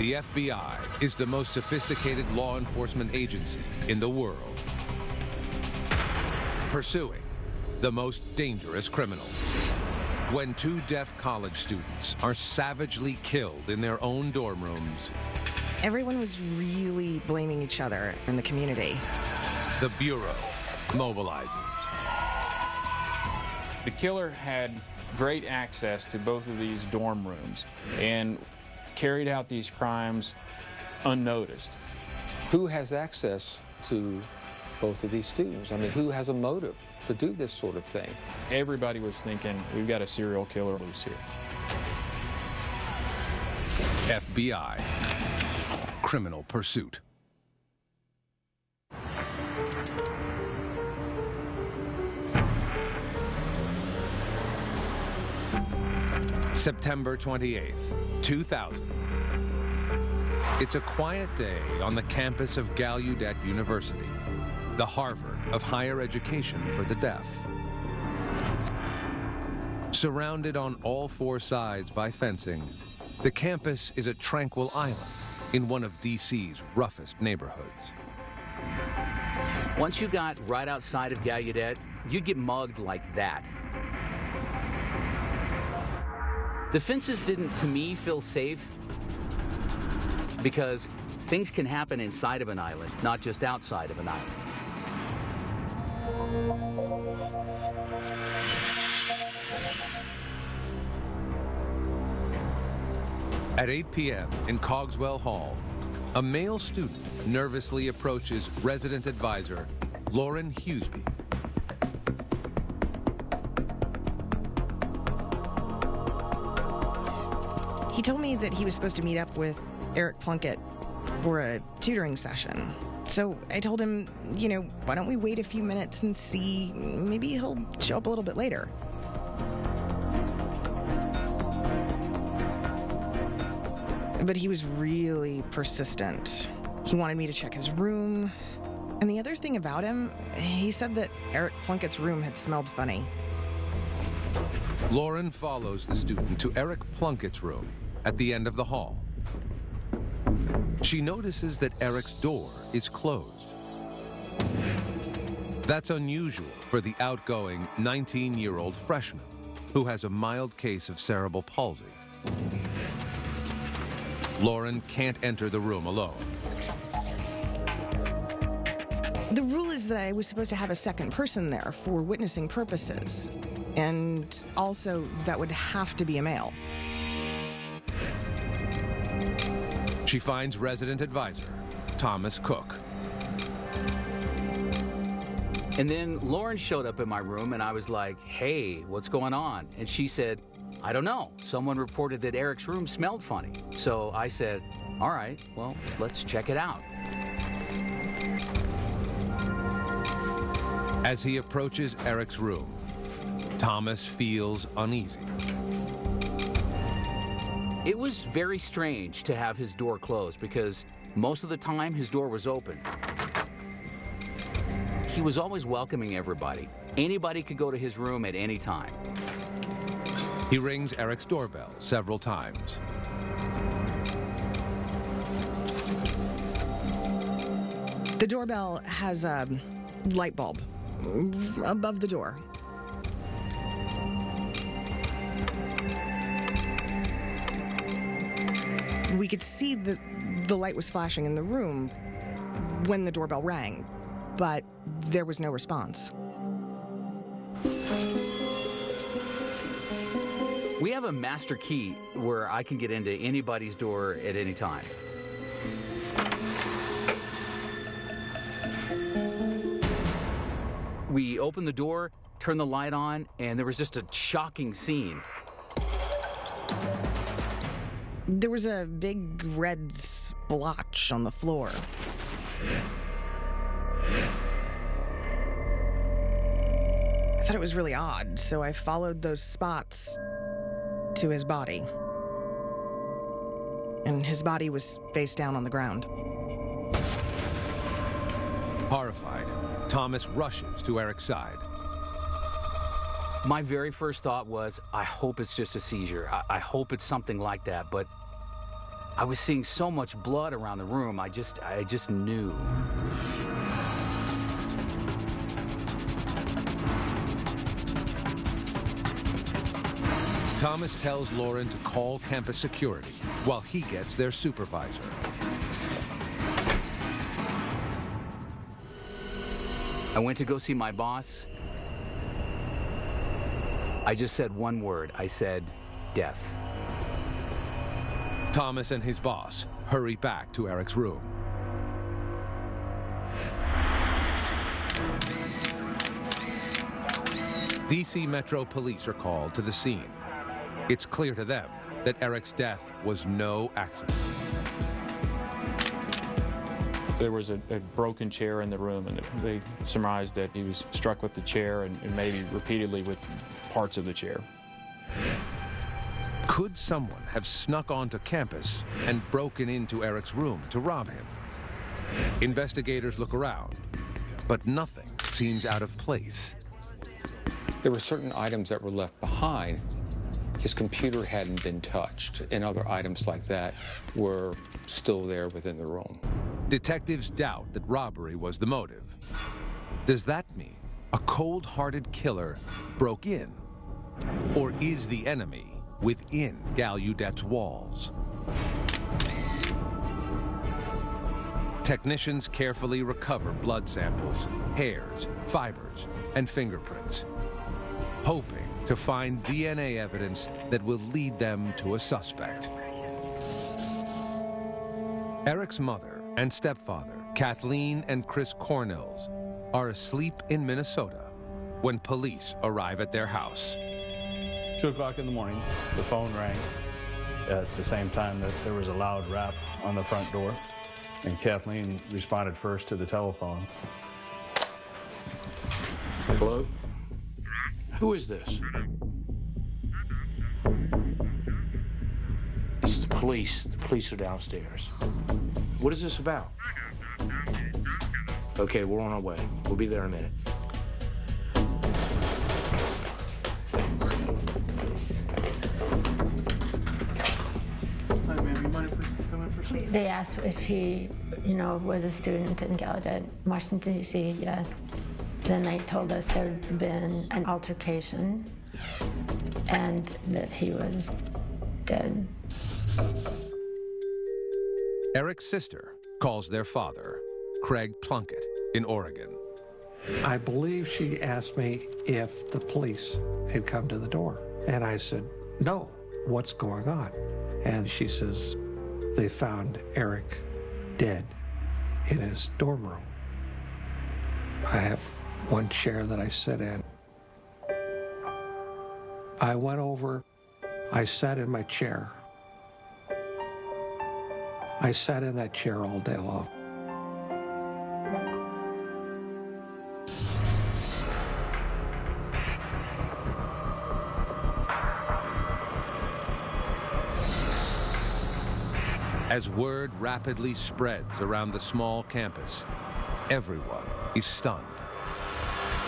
The FBI is the most sophisticated law enforcement agency in the world, pursuing the most dangerous criminals. When two deaf college students are savagely killed in their own dorm rooms, everyone was really blaming each other in the community. the Bureau mobilizes. The killer had great access to both of these dorm rooms and carried out these crimes unnoticed. Who has access to both of these students? I mean, who has a motive to do this sort of thing? Everybody was thinking, we've got a serial killer loose here. FBI. Criminal Pursuit. September 28th, 2000. It's a quiet day on the campus of Gallaudet University, the Harvard of higher education for the deaf. Surrounded on all four sides by fencing, the campus is a tranquil island in one of D.C.'s roughest neighborhoods. Once you got right outside of Gallaudet, you'd get mugged like that. The fences didn't, to me, feel safe because things can happen inside of an island, not just outside of an island. At 8 p.m. in Cogswell Hall, a male student nervously approaches resident advisor Lauren Huseby. He told me that he was supposed to meet up with Eric Plunkett for a tutoring session. So I told him, why don't we wait a few minutes and see, maybe he'll show up a little bit later. But he was really persistent. He wanted me to check his room. And the other thing about him, he said that Eric Plunkett's room had smelled funny. Lauren follows the student to Eric Plunkett's room at the end of the hall. She notices that Eric's door is closed. That's unusual for the outgoing 19-year-old freshman who has a mild case of cerebral palsy. Lauren can't enter the room alone. The rule is that I was supposed to have a second person there for witnessing purposes. And also, that would have to be a male. She finds resident advisor Thomas Cook. And then Lauren showed up in my room, and I was like, hey, what's going on? And she said, I don't know. Someone reported that Eric's room smelled funny. So I said, all right, well, let's check it out. As he approaches Eric's room, Thomas feels uneasy. It was very strange to have his door closed because most of the time his door was open. He was always welcoming everybody. Anybody could go to his room at any time. He rings Eric's doorbell several times. The doorbell has a light bulb above the door. We could see that the light was flashing in the room when the doorbell rang, but there was no response. We have a master key where I can get into anybody's door at any time. We opened the door, turned the light on, and there was just a shocking scene. There was a big red splotch on the floor. I thought it was really odd, so I followed those spots to his body. And his body was face down on the ground. Horrified, Thomas rushes to Eric's side. My very first thought was, I hope it's just a seizure. I hope it's something like that, but I was seeing so much blood around the room, I just knew. Thomas tells Lauren to call campus security while he gets their supervisor. I went to go see my boss. I just said one word. I said, death. Thomas and his boss hurry back to Eric's room. DC Metro Police are called to the scene. It's clear to them that Eric's death was no accident. There was a broken chair in the room, and they surmised that he was struck with the chair and maybe repeatedly with parts of the chair. Could someone have snuck onto campus and broken into Eric's room to rob him? Investigators look around, but nothing seems out of place. There were certain items that were left behind. His computer hadn't been touched, and other items like that were still there within the room. Detectives doubt that robbery was the motive. Does that mean a cold-hearted killer broke in? Or is the enemy within Gallaudet's walls? Technicians carefully recover blood samples, hairs, fibers, and fingerprints, hoping to find DNA evidence that will lead them to a suspect. Eric's mother and stepfather, Kathleen and Chris Cornells, are asleep in Minnesota when police arrive at their house. 2 o'clock in the morning, the phone rang at the same time that there was a loud rap on the front door, and Kathleen responded first to the telephone. Hello? Who is this? It's the police. The police are downstairs. What is this about? Okay, we're on our way. We'll be there in a minute. They asked if he, was a student in Gallaudet, Washington, D.C. Yes. Then they told us there'd been an altercation and that he was dead. Eric's sister calls their father, Craig Plunkett, in Oregon. I believe she asked me if the police had come to the door. And I said, no, what's going on? And she says, they found Eric dead in his dorm room. I have one chair that I sit in. I went over, I sat in my chair. I sat in that chair all day long. As word rapidly spreads around the small campus, everyone is stunned.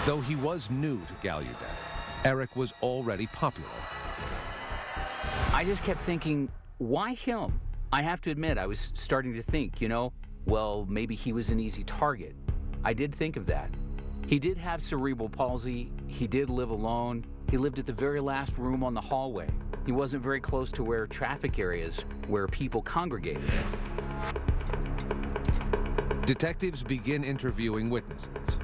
Though he was new to Gallaudet, Eric was already popular. I just kept thinking, why him? I have to admit, I was starting to think, well, maybe he was an easy target. I did think of that. He did have cerebral palsy. He did live alone. He lived at the very last room on the hallway. He wasn't very close to where traffic areas where people congregated. Detectives begin interviewing witnesses.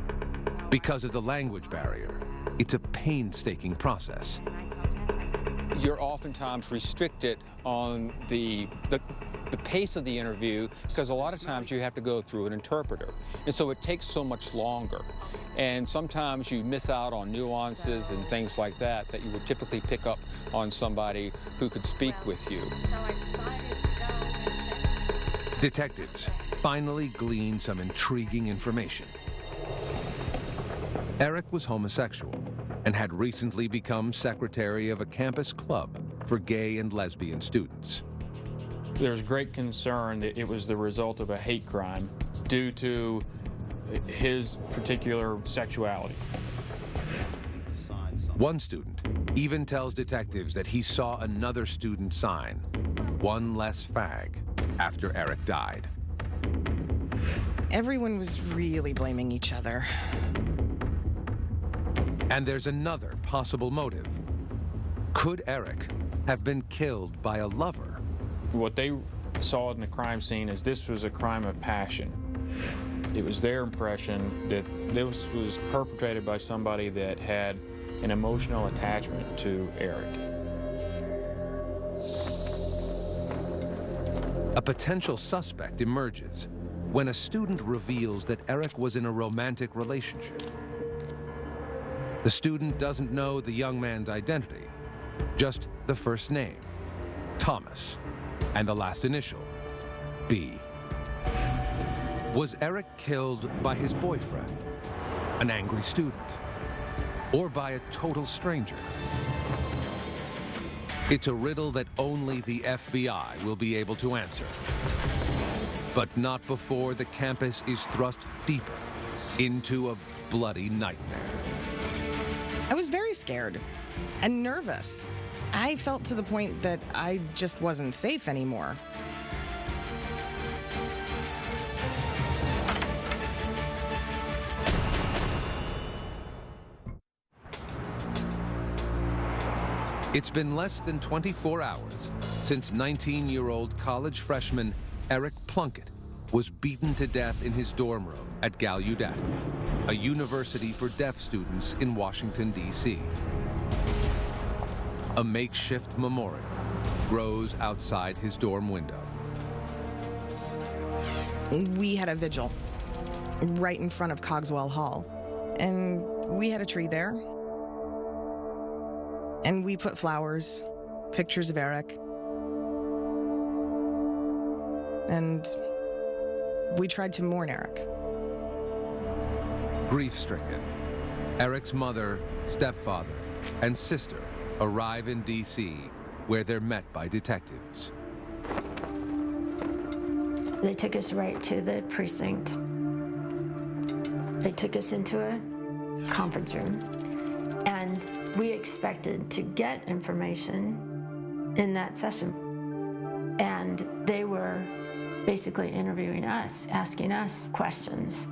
Because of the language barrier, it's a painstaking process. You're oftentimes restricted on the pace of the interview because a lot of times you have to go through an interpreter. And so it takes so much longer. And sometimes you miss out on nuances and things like that you would typically pick up on somebody who could speak with you. So excited to go and check. Detectives finally glean some intriguing information. Eric was homosexual and had recently become secretary of a campus club for gay and lesbian students. There's great concern that it was the result of a hate crime due to his particular sexuality. One student even tells detectives that he saw another student sign, "One less fag." after Eric died. Everyone was really blaming each other. And there's another possible motive. Could Eric have been killed by a lover? What they saw in the crime scene is this was a crime of passion. It was their impression that this was perpetrated by somebody that had an emotional attachment to Eric. A potential suspect emerges when a student reveals that Eric was in a romantic relationship. The student doesn't know the young man's identity, just the first name, Thomas, and the last initial, B. Was Eric killed by his boyfriend, an angry student, or by a total stranger? It's a riddle that only the FBI will be able to answer. But not before the campus is thrust deeper into a bloody nightmare. I was very scared and nervous. I felt to the point that I just wasn't safe anymore. It's been less than 24 hours since 19-year-old college freshman Eric Plunkett was beaten to death in his dorm room at Gallaudet, a university for deaf students in Washington, D.C. A makeshift memorial grows outside his dorm window. We had a vigil right in front of Cogswell Hall, and we had a tree there. And we put flowers, pictures of Eric, and we tried to mourn Eric. Grief-stricken, Eric's mother, stepfather, and sister arrive in D.C., where they're met by detectives. They took us right to the precinct. They took us into a conference room, and we expected to get information in that session. And they were basically interviewing us, asking us questions.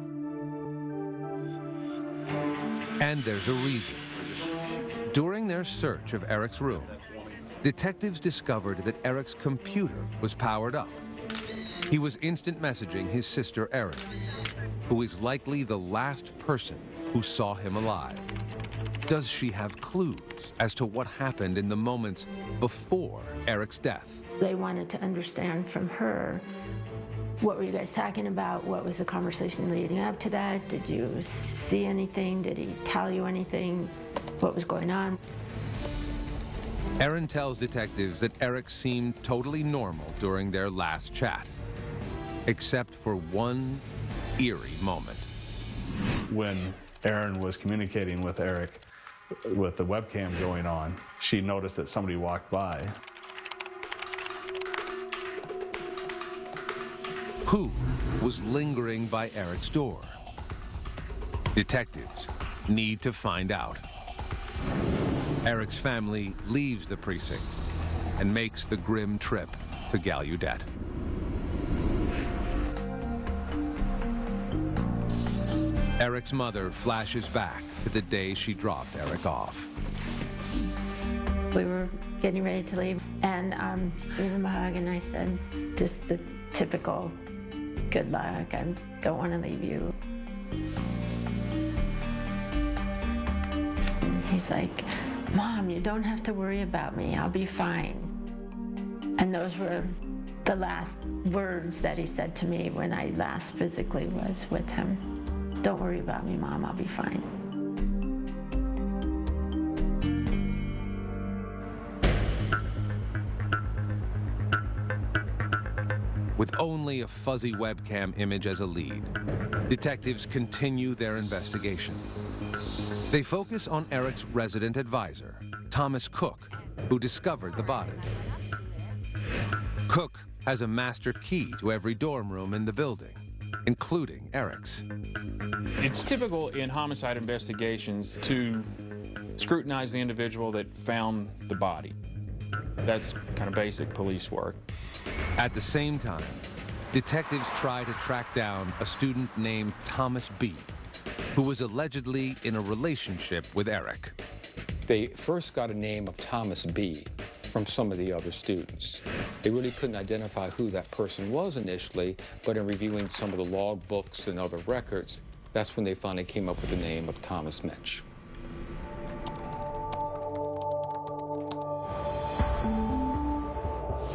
And there's a reason. During their search of Eric's room, detectives discovered that Eric's computer was powered up. He was instant messaging his sister Erin, who is likely the last person who saw him alive. Does she have clues as to what happened in the moments before Eric's death? They wanted to understand from her, what were you guys talking about? What was the conversation leading up to that? Did you see anything? Did he tell you anything? What was going on? Erin tells detectives that Eric seemed totally normal during their last chat, except for one eerie moment. When Erin was communicating with Eric with the webcam going on, she noticed that somebody walked by. Who was lingering by Eric's door? Detectives need to find out. Eric's family leaves the precinct and makes the grim trip to Gallaudet. Eric's mother flashes back to the day she dropped Eric off. We were getting ready to leave, and gave him a hug, and I said, just the typical, good luck, I don't want to leave you. And he's like, Mom, you don't have to worry about me, I'll be fine. And those were the last words that he said to me when I last physically was with him. Don't worry about me, Mom, I'll be fine. With only a fuzzy webcam image as a lead, detectives continue their investigation. They focus on Eric's resident advisor, Thomas Cook, who discovered the body. Cook has a master key to every dorm room in the building, including Eric's. It's typical in homicide investigations to scrutinize the individual that found the body. That's kind of basic police work. At the same time, detectives try to track down a student named Thomas B., who was allegedly in a relationship with Eric. They first got a name of Thomas B. from some of the other students. They really couldn't identify who that person was initially, but in reviewing some of the log books and other records, that's when they finally came up with the name of Thomas Minch.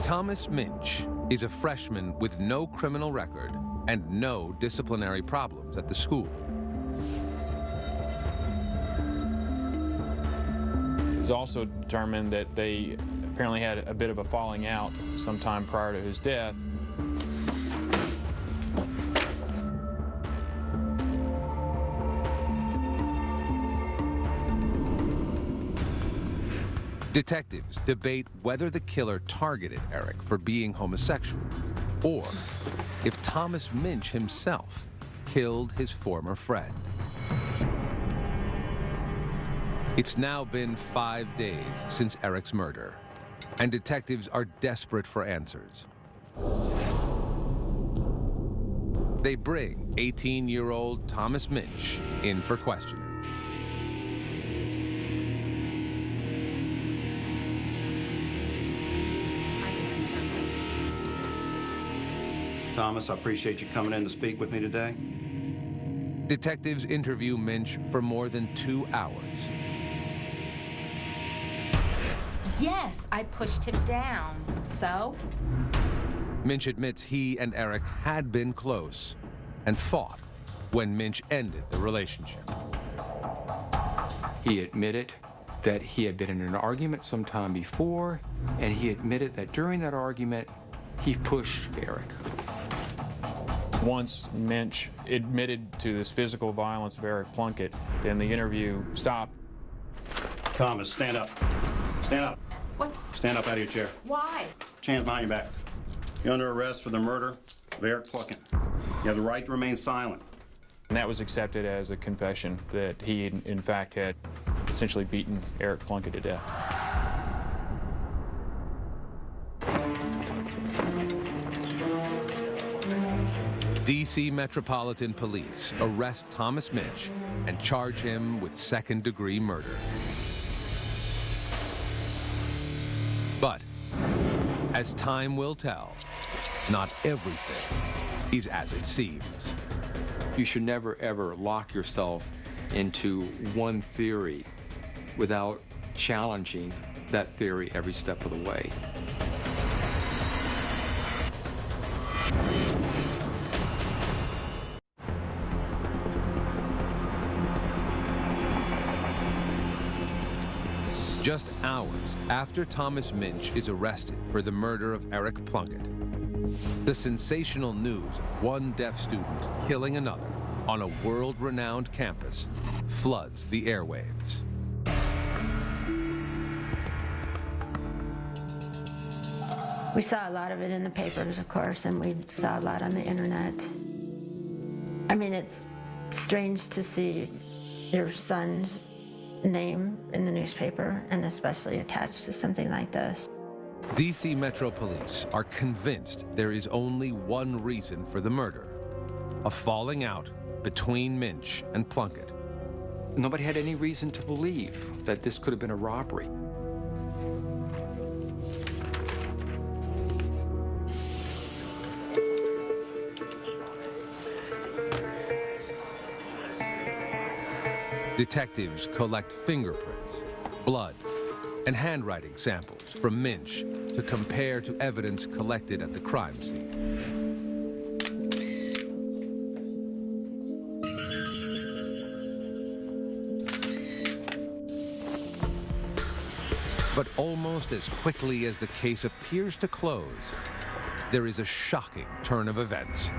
Thomas Minch is a freshman with no criminal record and no disciplinary problems at the school. It was also determined that they apparently had a bit of a falling out sometime prior to his death. Detectives debate whether the killer targeted Eric for being homosexual, or if Thomas Minch himself killed his former friend. It's now been 5 days since Eric's murder, and detectives are desperate for answers. They bring 18-year-old Thomas Minch in for questioning. Thomas, I appreciate you coming in to speak with me today. Detectives interview Minch for more than 2 hours. Yes, I pushed him down. So? Minch admits he and Eric had been close and fought when Minch ended the relationship. He admitted that he had been in an argument sometime before, and he admitted that during that argument, he pushed Eric. Once Minch admitted to this physical violence of Eric Plunkett, then the interview stopped. Thomas, stand up. Stand up. What? Stand up out of your chair. Why? Hands behind your back. You're under arrest for the murder of Eric Plunkett. You have the right to remain silent. And that was accepted as a confession that he, in fact, had essentially beaten Eric Plunkett to death. D.C. Metropolitan Police arrest Thomas Minch and charge him with second-degree murder. But, as time will tell, not everything is as it seems. You should never, ever lock yourself into one theory without challenging that theory every step of the way. Just hours after Thomas Minch is arrested for the murder of Eric Plunkett, the sensational news of one deaf student killing another on a world-renowned campus floods the airwaves. We saw a lot of it in the papers, of course, and we saw a lot on the internet. I mean, it's strange to see your son's name in the newspaper, and especially attached to something like this. D.C. Metro Police are convinced there is only one reason for the murder: a falling out between Minch and Plunkett. Nobody had any reason to believe that this could have been a robbery. Detectives collect fingerprints, blood, and handwriting samples from Minch to compare to evidence collected at the crime scene. But almost as quickly as the case appears to close, there is a shocking turn of events.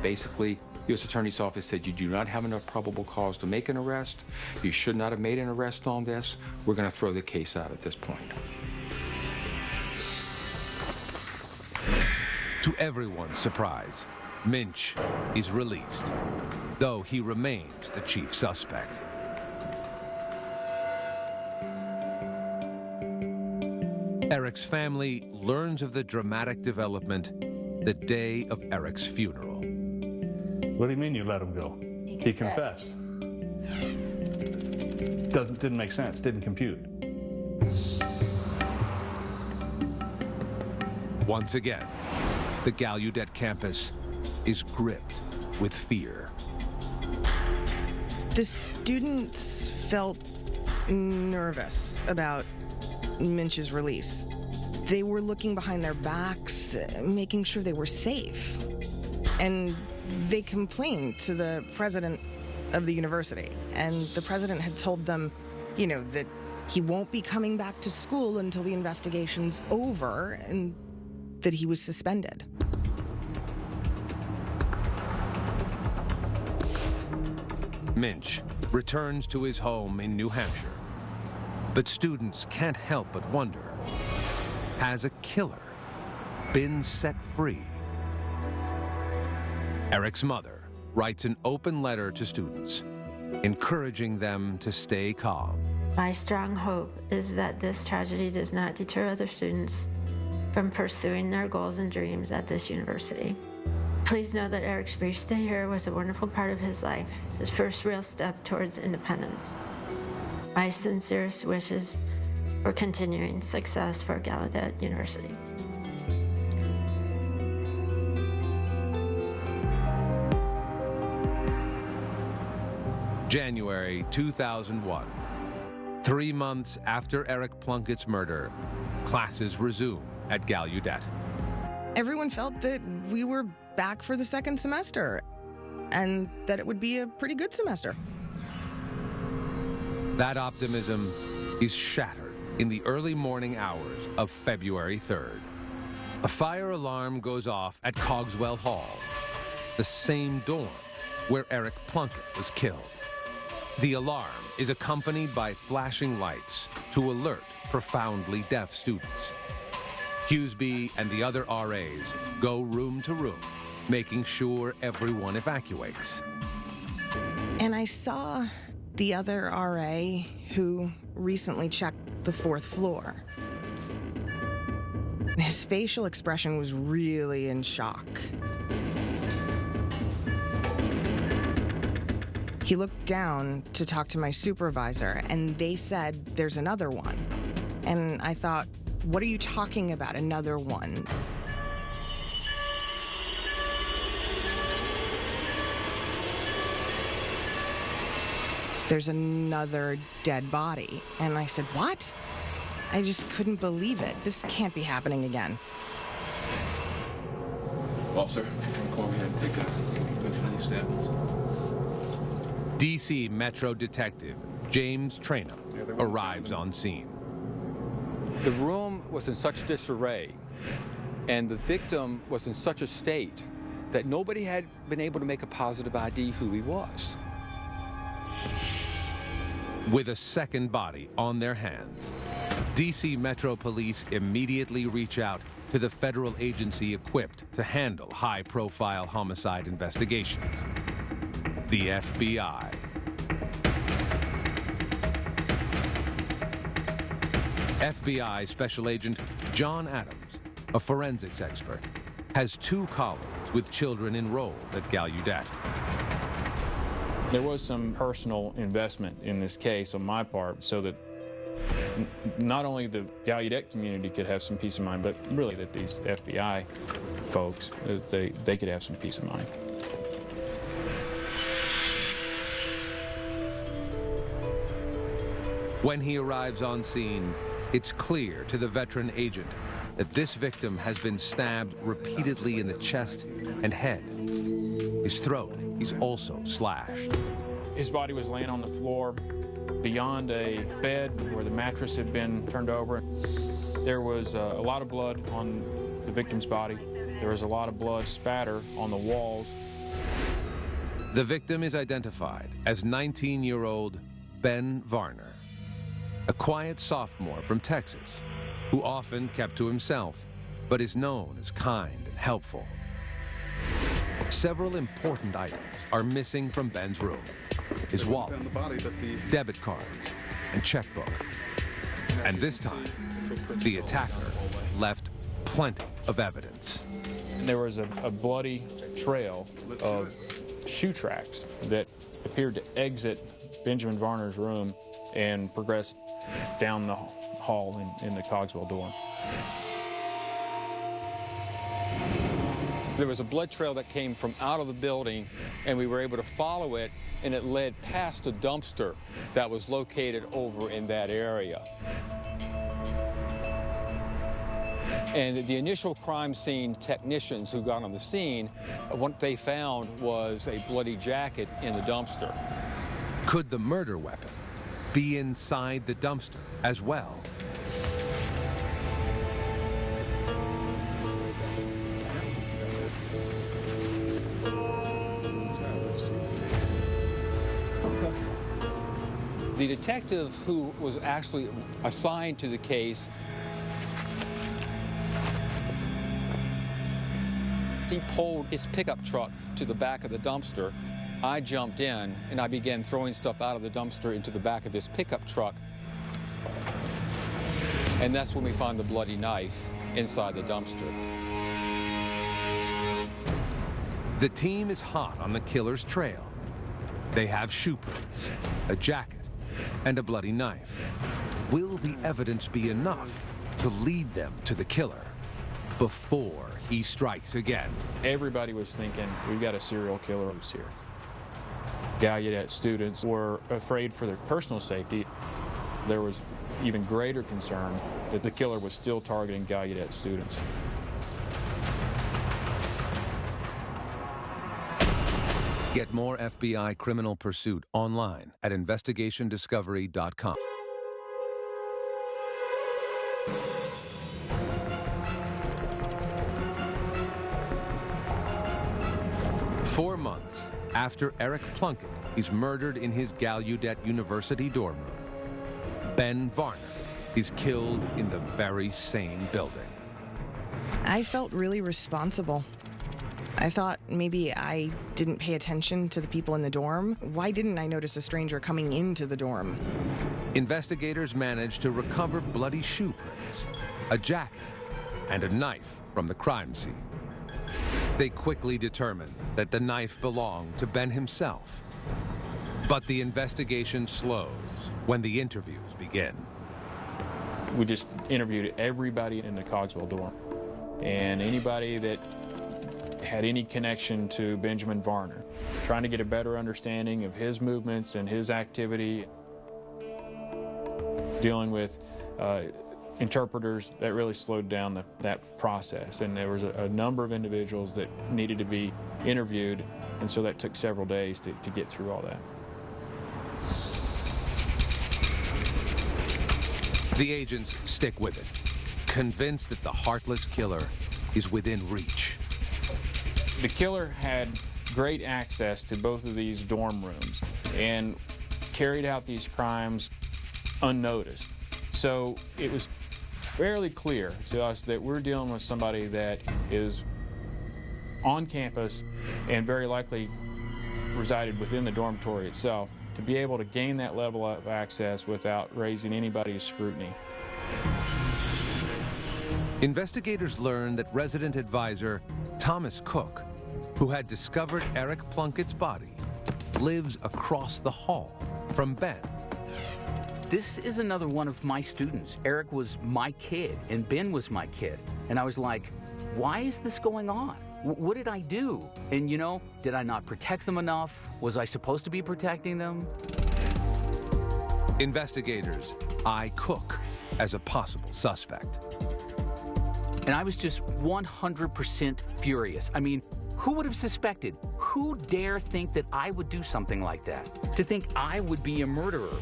Basically, U.S. Attorney's Office said you do not have enough probable cause to make an arrest. You should not have made an arrest on this. We're going to throw the case out at this point. To everyone's surprise, Minch is released, though he remains the chief suspect. Eric's family learns of the dramatic development the day of Eric's funeral. What do you mean you let him go? He confessed. Didn't make sense, didn't compute. Once again, the Gallaudet campus is gripped with fear. The students felt nervous about Minch's release. They were looking behind their backs, making sure they were safe. And they complained to the president of the university. And the president had told them, that he won't be coming back to school until the investigation's over and that he was suspended. Minch returns to his home in New Hampshire. But students can't help but wonder, has a killer been set free? Eric's mother writes an open letter to students, encouraging them to stay calm. My strong hope is that this tragedy does not deter other students from pursuing their goals and dreams at this university. Please know that Eric's brief stay here was a wonderful part of his life, his first real step towards independence. My sincerest wishes for continuing success for Gallaudet University. January 2001. 3 months after Eric Plunkett's murder, classes resume at Gallaudet. Everyone felt that we were back for the second semester and that it would be a pretty good semester. That optimism is shattered in the early morning hours of February 3rd. A fire alarm goes off at Cogswell Hall, the same dorm where Eric Plunkett was killed. The alarm is accompanied by flashing lights to alert profoundly deaf students. Hughesby and the other RAs go room to room, making sure everyone evacuates. And I saw the other RA who recently checked the 4th floor. His facial expression was really in shock. He looked down to talk to my supervisor, and they said, "There's another one." And I thought, what are you talking about, another one? There's another dead body. And I said, what? I just couldn't believe it. This can't be happening again. Officer, go ahead and take a picture of these stab wounds. DC Metro Detective James Trainum arrives on scene. The room was in such disarray, and the victim was in such a state that nobody had been able to make a positive ID who he was. With a second body on their hands, DC Metro Police immediately reach out to the federal agency equipped to handle high-profile homicide investigations, the FBI. FBI Special Agent John Adams, a forensics expert, has 2 colleagues with children enrolled at Gallaudet. There was some personal investment in this case on my part so that not only the Gallaudet community could have some peace of mind, but really that these FBI folks, they could have some peace of mind. When he arrives on scene, it's clear to the veteran agent that this victim has been stabbed repeatedly in the chest and head. His throat is also slashed. His body was laying on the floor beyond a bed where the mattress had been turned over. There was a lot of blood on the victim's body. There was a lot of blood spatter on the walls. The victim is identified as 19-year-old Ben Varner, a quiet sophomore from Texas who often kept to himself, but is known as kind and helpful. Several important items are missing from Ben's room: his wallet, debit cards, and checkbook. And this time, the attacker left plenty of evidence. There was a bloody trail of shoe tracks that appeared to exit Benjamin Varner's room and progress down the hall in the Cogswell dorm. There was a blood trail that came from out of the building, and we were able to follow it, and it led past a dumpster that was located over in that area. And the initial crime scene technicians who got on the scene, what they found was a bloody jacket in the dumpster. Could the murder weapon be inside the dumpster as well? The detective who was actually assigned to the case, he pulled his pickup truck to the back of the dumpster. I jumped in and I began throwing stuff out of the dumpster into the back of his pickup truck. And that's when we found the bloody knife inside the dumpster. The team is hot on the killer's trail. They have shoe prints, a jacket, and a bloody knife. Will the evidence be enough to lead them to the killer before he strikes again? Everybody was thinking, we've got a serial killer who's here. Gallaudet students were afraid for their personal safety. There was even greater concern that the killer was still targeting Gallaudet students. Get more FBI Criminal Pursuit online at investigationdiscovery.com. Four months after Eric Plunkett is murdered in his Gallaudet University dorm room, Ben Varner is killed in the very same building. I felt really responsible. I thought maybe I didn't pay attention to the people in the dorm. Why didn't I notice a stranger coming into the dorm? Investigators managed to recover bloody shoe prints, a jacket, and a knife from the crime scene. They quickly determined that the knife belonged to Ben himself. But the investigation slows when the interviews begin. We just interviewed everybody in the Cogswell dorm, and anybody that had any connection to Benjamin Varner, trying to get a better understanding of his movements and his activity, dealing with interpreters. That really slowed down that process, and there was a number of individuals that needed to be interviewed, and so that took several days to get through all that. The agents stick with it, convinced that the heartless killer is within reach. The killer had great access to both of these dorm rooms and carried out these crimes unnoticed. So it was fairly clear to us that we're dealing with somebody that is on campus and very likely resided within the dormitory itself, to be able to gain that level of access without raising anybody's scrutiny. Investigators learned that resident advisor Thomas Cook, who had discovered Eric Plunkett's body, lives across the hall from Ben. This is another one of my students. Eric was my kid, and Ben was my kid. And I was like, why is this going on? What did I do? And, you know, did I not protect them enough? Was I supposed to be protecting them? Investigators eye Cook as a possible suspect. And I was just 100% furious. I mean, who would have suspected? Who dare think that I would do something like that? To think I would be a murderer?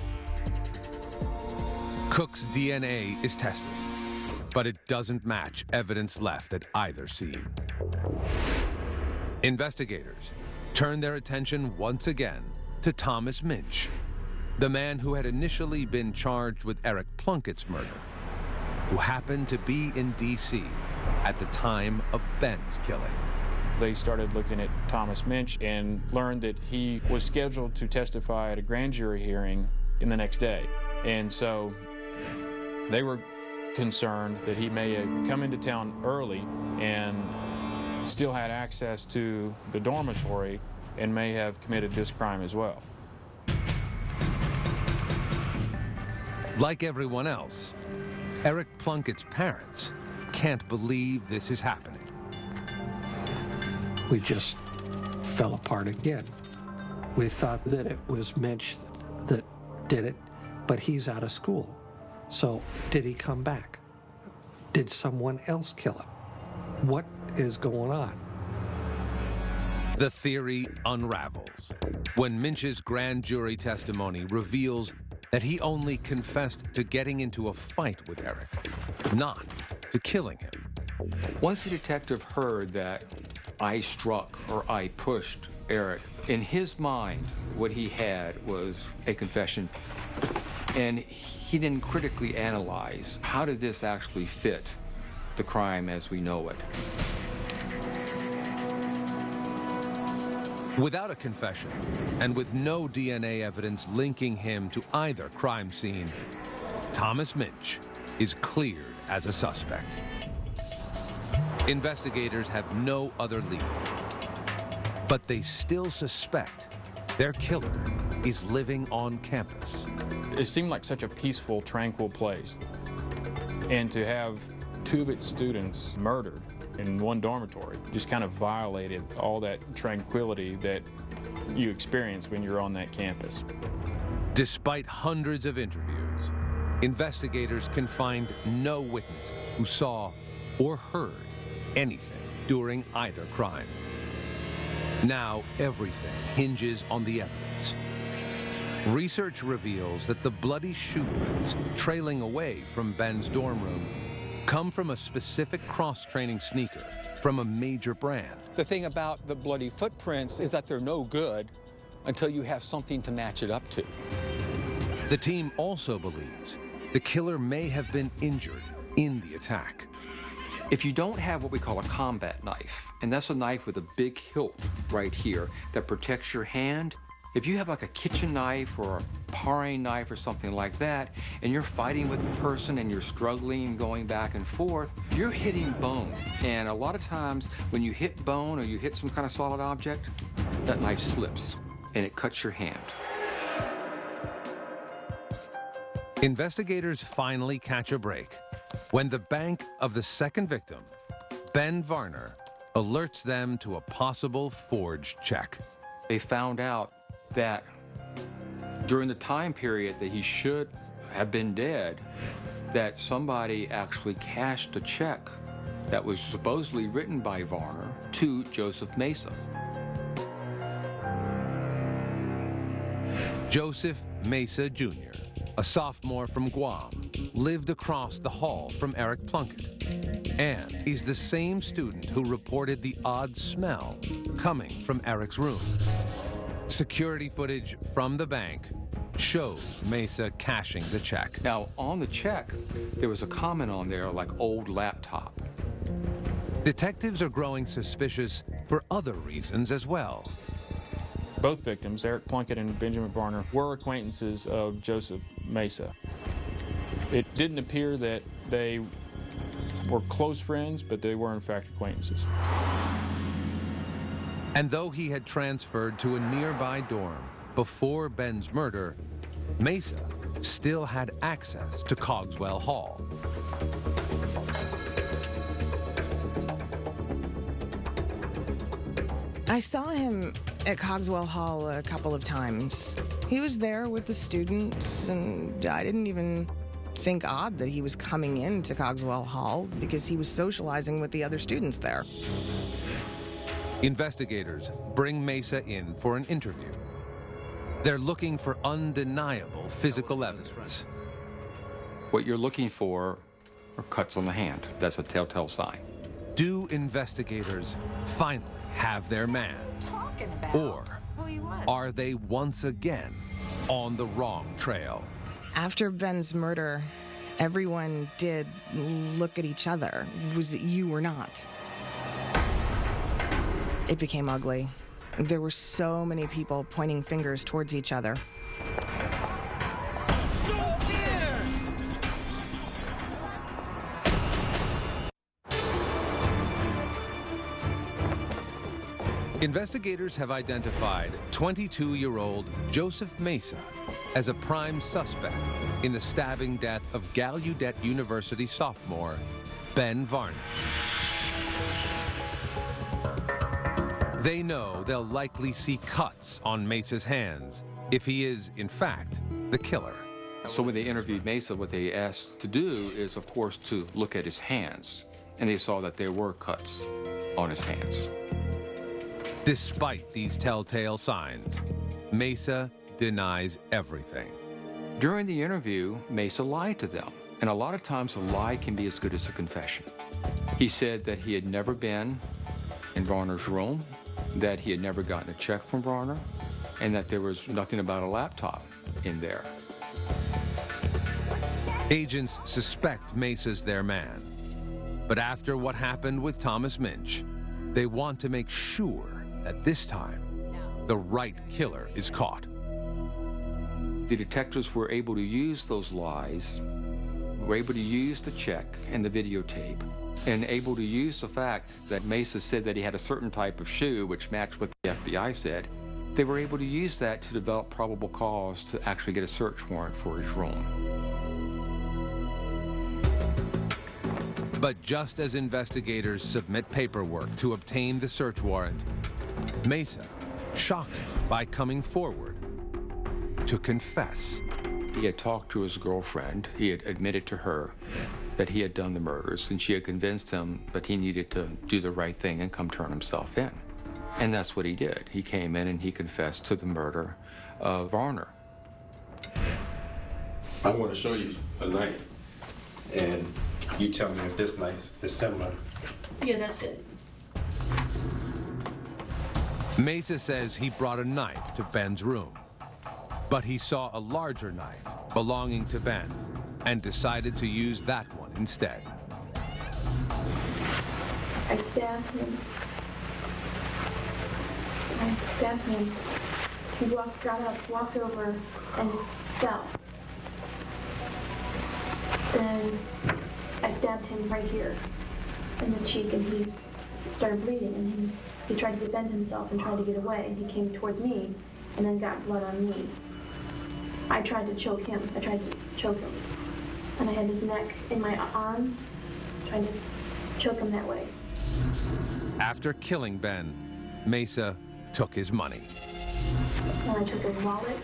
Cook's DNA is tested, but it doesn't match evidence left at either scene. Investigators turn their attention once again to Thomas Minch, the man who had initially been charged with Eric Plunkett's murder, who happened to be in D.C. at the time of Ben's killing. They started looking at Thomas Minch and learned that he was scheduled to testify at a grand jury hearing in the next day. And so They were concerned that he may have come into town early and still had access to the dormitory and may have committed this crime as well. Like everyone else, Eric Plunkett's parents can't believe this is happening. We just fell apart again. We thought that it was Mitch that did it, but he's out of school. So did he come back? Did someone else kill him? What is going on? The theory unravels when Minch's grand jury testimony reveals that he only confessed to getting into a fight with Eric, not to killing him. Once the detective heard that I struck or I pushed Eric, in his mind, what he had was a confession. And he didn't critically analyze, how did this actually fit the crime as we know it? Without a confession, and with no DNA evidence linking him to either crime scene, Thomas Minch is cleared as a suspect. Investigators have no other leads, but they still suspect their killer is living on campus. It seemed like such a peaceful, tranquil place. And to have two of its students murdered in one dormitory just kind of violated all that tranquility that you experience when you're on that campus. Despite hundreds of interviews, investigators can find no witnesses who saw or heard anything during either crime. Now everything hinges on the evidence. Research reveals that the bloody shoe prints trailing away from Ben's dorm room come from a specific cross-training sneaker from a major brand. The thing about the bloody footprints is that they're no good until you have something to match it up to. The team also believes the killer may have been injured in the attack. If you don't have what we call a combat knife, and that's a knife with a big hilt right here that protects your hand, if you have like a kitchen knife or a paring knife or something like that, and you're fighting with the person and you're struggling, going back and forth, you're hitting bone. And a lot of times when you hit bone or you hit some kind of solid object, that knife slips and it cuts your hand. Investigators finally catch a break when the bank of the second victim, Ben Varner, alerts them to a possible forged check. They found out that during the time period that he should have been dead, that somebody actually cashed a check that was supposedly written by Varner to Joseph Mesa. Joseph Mesa Jr., a sophomore from Guam, lived across the hall from Eric Plunkett. And he's the same student who reported the odd smell coming from Eric's room. Security footage from the bank shows Mesa cashing the check. Now, on the check, there was a comment on there like old laptop. Detectives are growing suspicious for other reasons as well. Both victims, Eric Plunkett and Benjamin Varner, were acquaintances of Joseph Mesa. It didn't appear that they were close friends, but they were in fact acquaintances. And though he had transferred to a nearby dorm before Ben's murder, Mesa still had access to Cogswell Hall. I saw him at Cogswell Hall a couple of times. He was there with the students, and I didn't even think odd that he was coming into Cogswell Hall because he was socializing with the other students there. Investigators bring Mesa in for an interview. They're looking for undeniable physical evidence. What you're looking for are cuts on the hand. That's a telltale sign. Do investigators finally have their man? Or are they once again on the wrong trail? After Ben's murder, everyone did look at each other. Was it you or not? It became ugly. There were so many people pointing fingers towards each other. Investigators have identified 22-year-old Joseph Mesa as a prime suspect in the stabbing death of Gallaudet University sophomore Ben Varner. They know they'll likely see cuts on Mesa's hands if he is, in fact, the killer. So when they interviewed Mesa, what they asked to do is, of course, to look at his hands. And they saw that there were cuts on his hands. Despite these telltale signs, Mesa denies everything. During the interview, Mesa lied to them. And a lot of times a lie can be as good as a confession. He said that he had never been in Varner's room, that he had never gotten a check from Varner, and that there was nothing about a laptop in there. Agents suspect Mesa's their man. But after what happened with Thomas Minch, they want to make sure that this time, the right killer is caught. The detectives were able to use those lies, were able to use the check and the videotape, and able to use the fact that Mesa said that he had a certain type of shoe which matched what the FBI said. They were able to use that to develop probable cause to actually get a search warrant for his room. But just as investigators submit paperwork to obtain the search warrant, Mesa shocks them by coming forward to confess. He had talked to his girlfriend. He had admitted to her that he had done the murders, and she had convinced him that he needed to do the right thing and come turn himself in. And that's what he did. He came in and he confessed to the murder of Varner. I want to show you a knife, and you tell me if this knife is similar. Yeah, that's it. Mesa says he brought a knife to Ben's room, but he saw a larger knife belonging to Ben and decided to use that one instead. I stabbed him. He got up, walked over, and fell. Then I stabbed him right here in the cheek, and he started bleeding, and he tried to defend himself and tried to get away, and he came towards me and then got blood on me. I tried to choke him. And I had his neck in my arm, trying to choke him that way. After killing Ben, Mesa took his money. And I took his wallet,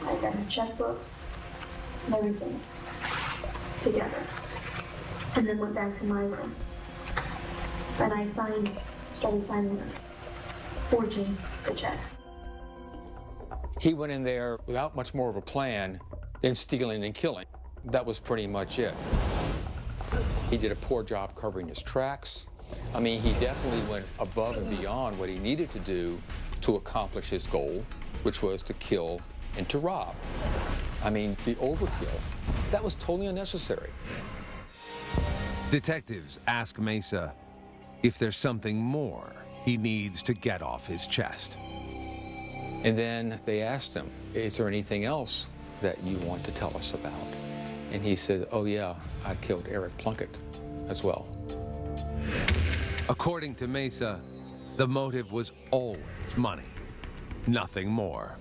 I got his checkbook, and everything together. And then went back to my room. And I started signing, forging the check. He went in there without much more of a plan than stealing and killing. That was pretty much it. He did a poor job covering his tracks. I mean, he definitely went above and beyond what he needed to do to accomplish his goal, which was to kill and to rob. I mean, the overkill, that was totally unnecessary. Detectives ask Mesa if there's something more he needs to get off his chest. And then they asked him, is there anything else that you want to tell us about? And he said, oh yeah, I killed Eric Plunkett as well. According to Mesa, the motive was always money, nothing more.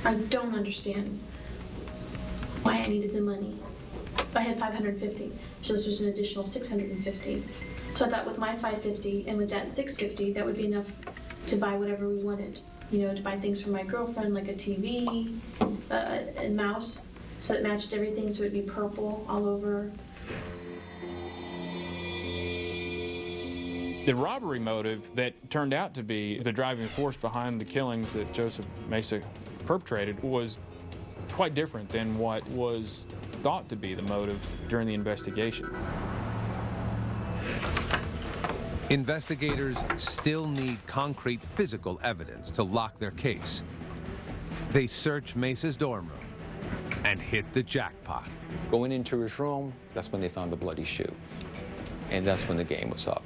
I don't understand why I needed the money. I had $550, so this was an additional $650. So I thought with my $550 and with that $650, that would be enough to buy whatever we wanted. You know, to buy things for my girlfriend, like a TV, a mouse, so it matched everything, so it'd be purple all over. The robbery motive that turned out to be the driving force behind the killings that Joseph Mesa perpetrated was quite different than what was thought to be the motive during the investigation. Investigators still need concrete physical evidence to lock their case. They search Mesa's dorm room and hit the jackpot. Going into his room, that's when they found the bloody shoe. And that's when the game was up.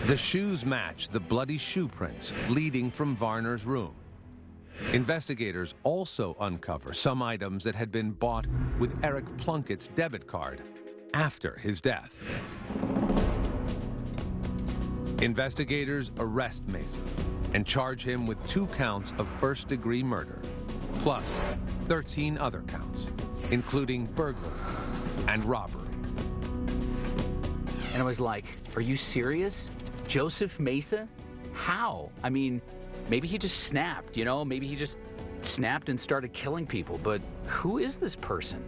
The shoes match the bloody shoe prints leading from Varner's room. Investigators also uncover some items that had been bought with Eric Plunkett's debit card after his death. Investigators arrest Mesa and charge him with 2 counts of first-degree murder, plus 13 other counts, including burglary and robbery. And I was like, are you serious? Joseph Mesa? How? I mean, maybe he just snapped, you know? Maybe he just snapped and started killing people, but who is this person?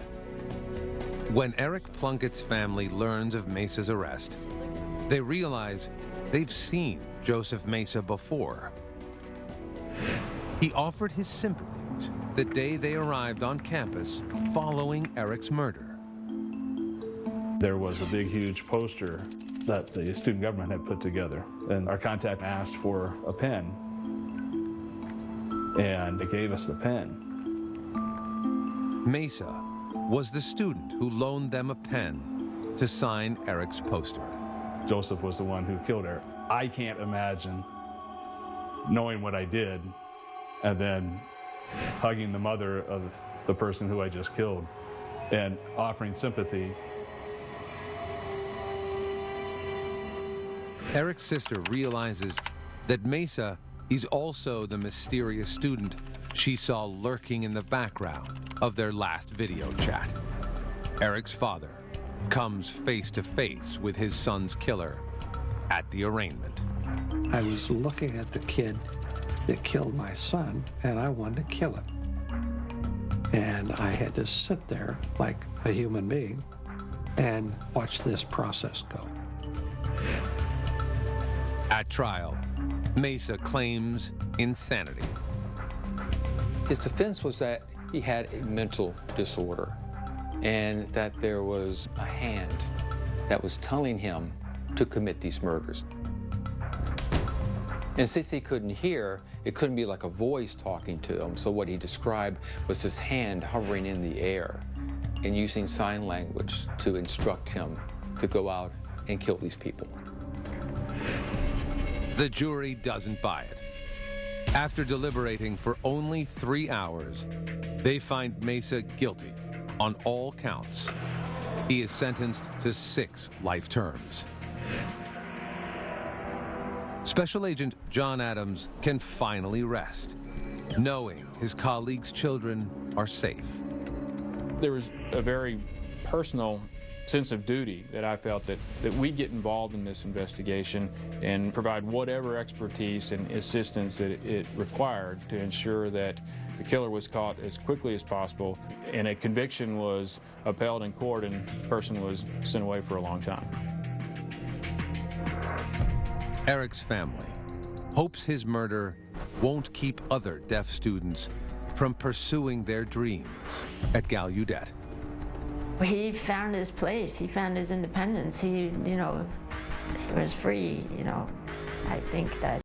When Eric Plunkett's family learns of Mesa's arrest, they realize they've seen Joseph Mesa before. He offered his sympathies the day they arrived on campus following Eric's murder. There was a big, huge poster that the student government had put together, and our contact asked for a pen, and they gave us the pen. Mesa was the student who loaned them a pen to sign Eric's poster. Joseph was the one who killed Eric. I can't imagine knowing what I did and then hugging the mother of the person who I just killed and offering sympathy. Eric's sister realizes that Mesa is also the mysterious student she saw lurking in the background of their last video chat. Eric's father comes face to face with his son's killer at the arraignment. I was looking at the kid that killed my son, and I wanted to kill him. And I had to sit there like a human being and watch this process go. At trial, Mesa claims insanity. His defense was that he had a mental disorder and that there was a hand that was telling him to commit these murders. And since he couldn't hear, it couldn't be like a voice talking to him. So what he described was this hand hovering in the air and using sign language to instruct him to go out and kill these people. The jury doesn't buy it. After deliberating for only 3 hours, they find Mesa guilty on all counts. He is sentenced to 6 life terms. Special Agent John Adams can finally rest, knowing his colleagues' children are safe. There was a very personal sense of duty that I felt that we get involved in this investigation and provide whatever expertise and assistance that it required to ensure that the killer was caught as quickly as possible and a conviction was upheld in court and the person was sent away for a long time. Eric's family hopes his murder won't keep other deaf students from pursuing their dreams at Gallaudet. He found his place. He found his independence. He was free, I think that